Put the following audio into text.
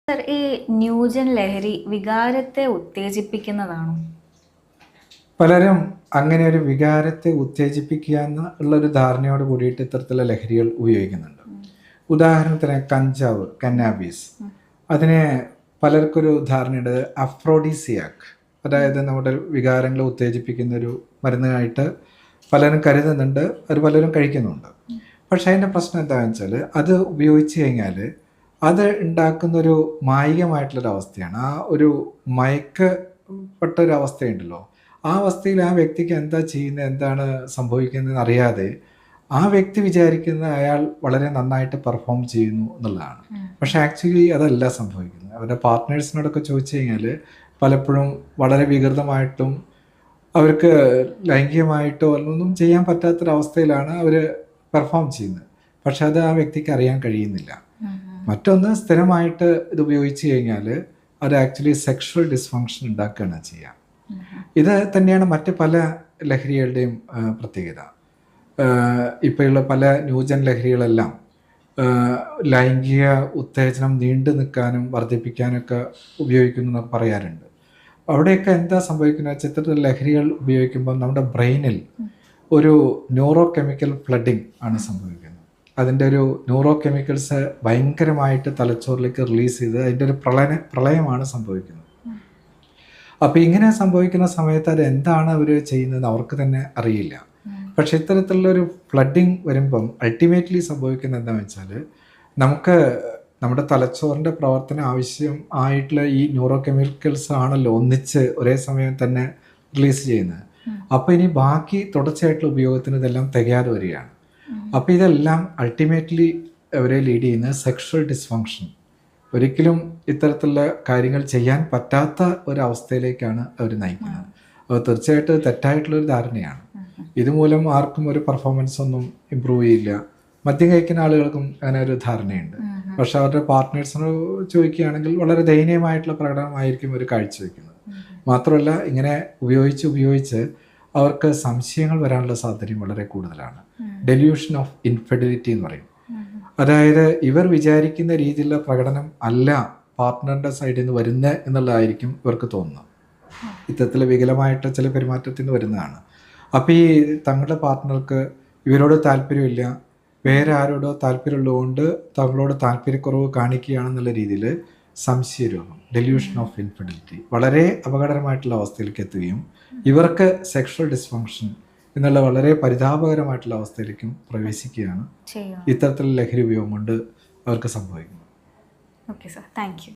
Sir, ഈ new gen ലഹരി വികാരത്തെ ഉത്തേജിപ്പിക്കുന്നതാണോ? പലരും അങ്ങനെ ഒരു വികാരത്തെ ഉത്തേജിപ്പിക്കുക എന്നുള്ളൊരു ധാരണയോട് കൂടിയിട്ട് ഇത്തരത്തിലുള്ള ലഹരികൾ ഉപയോഗിക്കുന്നുണ്ട്. ഉദാഹരണത്തിന് കഞ്ചാവ്, കന്നാബീസ്, അതിനെ പലർക്കൊരു ധാരണയുണ്ട് അഫ്രോഡിസിയാക്, അതായത് നമ്മുടെ വികാരങ്ങളെ ഉത്തേജിപ്പിക്കുന്ന ഒരു മരുന്നായിട്ട് പലരും കരുതുന്നുണ്ട്, അത് പലരും കഴിക്കുന്നുണ്ട്. പക്ഷേ അതിൻ്റെ പ്രശ്നം എന്താണെന്ന് വെച്ചാൽ അത് ഉപയോഗിച്ച് കഴിഞ്ഞാൽ അത് ഉണ്ടാക്കുന്നൊരു മായികമായിട്ടുള്ളൊരവസ്ഥയാണ്. ആ ഒരു മയക്കപ്പെട്ടൊരവസ്ഥയുണ്ടല്ലോ, ആ അവസ്ഥയിൽ ആ വ്യക്തിക്ക് എന്താ ചെയ്യുന്നത്, എന്താണ് സംഭവിക്കുന്നത് അറിയാതെ ആ വ്യക്തി വിചാരിക്കുന്നത് അയാൾ വളരെ നന്നായിട്ട് പെർഫോം ചെയ്യുന്നു എന്നുള്ളതാണ്. പക്ഷേ ആക്ച്വലി അതല്ല സംഭവിക്കുന്നത്. അവരുടെ പാർട്ട്നേഴ്സിനോടൊക്കെ ചോദിച്ചു കഴിഞ്ഞാൽ പലപ്പോഴും വളരെ വികൃതമായിട്ടും അവർക്ക് ലൈംഗികമായിട്ടോ ഒന്നും ചെയ്യാൻ പറ്റാത്തൊരവസ്ഥയിലാണ് അവർ പെർഫോം ചെയ്യുന്നത്. പക്ഷെ അത് ആ വ്യക്തിക്ക് അറിയാൻ കഴിയുന്നില്ല. മറ്റൊന്ന്, സ്ഥിരമായിട്ട് ഇത് ഉപയോഗിച്ച് കഴിഞ്ഞാൽ അത് ആക്ച്വലി സെക്ഷൽ ഡിസ്ഫങ്ഷൻ ഉണ്ടാക്കുകയാണ് ചെയ്യുക. ഇത് തന്നെയാണ് മറ്റ് പല ലഹരികളുടെയും പ്രത്യേകത. ഇപ്പോഴുള്ള പല ന്യൂജൻ ലഹരികളെല്ലാം ലൈംഗിക ഉത്തേജനം നീണ്ടു നിൽക്കാനും വർദ്ധിപ്പിക്കാനൊക്കെ ഉപയോഗിക്കുന്നു എന്നൊക്കെ പറയാറുണ്ട്. അവിടെയൊക്കെ എന്താ സംഭവിക്കുന്നത്, ചിത്രത്തിൽ ലഹരികൾ ഉപയോഗിക്കുമ്പോൾ നമ്മുടെ ബ്രെയിനിൽ ഒരു ന്യൂറോ കെമിക്കൽ ഫ്ലഡിങ് ആണ് സംഭവിക്കുന്നത്. അതിൻ്റെ ഒരു ന്യൂറോ കെമിക്കൽസ് ഭയങ്കരമായിട്ട് തലച്ചോറിലേക്ക് റിലീസ് ചെയ്ത് അതിൻ്റെ ഒരു പ്രളയമാണ് സംഭവിക്കുന്നത്. അപ്പോൾ ഇങ്ങനെ സംഭവിക്കുന്ന സമയത്ത് അത് എന്താണ് അവർ ചെയ്യുന്നത് അവർക്ക് തന്നെ അറിയില്ല. പക്ഷെ ഇത്തരത്തിലുള്ളൊരു ഫ്ലഡിങ് വരുമ്പം അൾട്ടിമേറ്റ്ലി സംഭവിക്കുന്നത് എന്താണെന്ന് വെച്ചാൽ നമുക്ക് നമ്മുടെ തലച്ചോറിൻ്റെ പ്രവർത്തനം ആവശ്യം ആയിട്ടുള്ള ഈ ന്യൂറോ കെമിക്കൽസ് ആണല്ലോ ഒന്നിച്ച് ഒരേ സമയം തന്നെ റിലീസ് ചെയ്യുന്നത്. അപ്പോൾ ഇനി ബാക്കി തുടർച്ചയായിട്ടുള്ള ഉപയോഗത്തിന് ഇതെല്ലാം തികയാതെ വരികയാണ്. അപ്പോൾ ഇതെല്ലാം അൾട്ടിമേറ്റ്ലി അവരെ ലീഡ് ചെയ്യുന്ന സെക്ഷൽ ഡിസ്ഫങ്ഷൻ, ഒരിക്കലും ഇത്തരത്തിലുള്ള കാര്യങ്ങൾ ചെയ്യാൻ പറ്റാത്ത ഒരവസ്ഥയിലേക്കാണ് അവർ നയിക്കുന്നത്. അപ്പോൾ തീർച്ചയായിട്ടും തെറ്റായിട്ടുള്ളൊരു ധാരണയാണ്. ഇതുമൂലം ആർക്കും ഒരു പെർഫോമൻസ് ഒന്നും ഇമ്പ്രൂവ് ചെയ്യില്ല. മദ്യം കഴിക്കുന്ന ആളുകൾക്കും അങ്ങനെ ഒരു ധാരണയുണ്ട്. പക്ഷെ അവരുടെ പാർട്ട്നേഴ്സിനോട് ചോദിക്കുകയാണെങ്കിൽ വളരെ ദയനീയമായിട്ടുള്ള പ്രകടനമായിരിക്കും അവർ കാഴ്ചവെക്കുന്നത്. മാത്രമല്ല, ഇങ്ങനെ ഉപയോഗിച്ച് അവർക്ക് സംശയങ്ങൾ വരാനുള്ള സാധ്യതയും വളരെ കൂടുതലാണ്. ഡെല്യൂഷൻ ഓഫ് ഇൻഫെഡിലിറ്റി എന്ന് പറയും. അതായത് ഇവർ വിചാരിക്കുന്ന രീതിയിലുള്ള പ്രകടനം അല്ല പാർട്ട്ണറിൻ്റെ സൈഡിൽ നിന്ന് വരുന്നത് എന്നുള്ളതായിരിക്കും ഇവർക്ക് തോന്നുന്നത്. ഇത്തരത്തിൽ വികലമായിട്ട് ചില പെരുമാറ്റത്തിൽ നിന്ന് വരുന്നതാണ്. അപ്പോൾ ഈ തങ്ങളുടെ പാർട്ട്ണർക്ക് ഇവരോട് താല്പര്യമില്ല, വേറെ ആരോടോ താല്പര്യമുള്ളതുകൊണ്ട് തങ്ങളോട് താല്പര്യക്കുറവ് കാണിക്കുകയാണെന്നുള്ള രീതിയിൽ സംശയരോഗം, ഡെല്യൂഷൻ ഓഫ് ഇൻഫെഡിലിറ്റി വളരെ അപകടകരമായിട്ടുള്ള അവസ്ഥയിലേക്ക് എത്തുകയും ഇവർക്ക് സെക്ഷൽ ഡിസ്ഫങ്ഷൻ എന്നുള്ള വളരെ പരിതാപകരമായിട്ടുള്ള അവസ്ഥയിലേക്കും പ്രവേശിക്കുകയാണ് ഇത്തരത്തിലുള്ള ലഹരി ഉപയോഗം കൊണ്ട് അവർക്ക് സംഭവിക്കുന്നത്. Okay sir, thank you.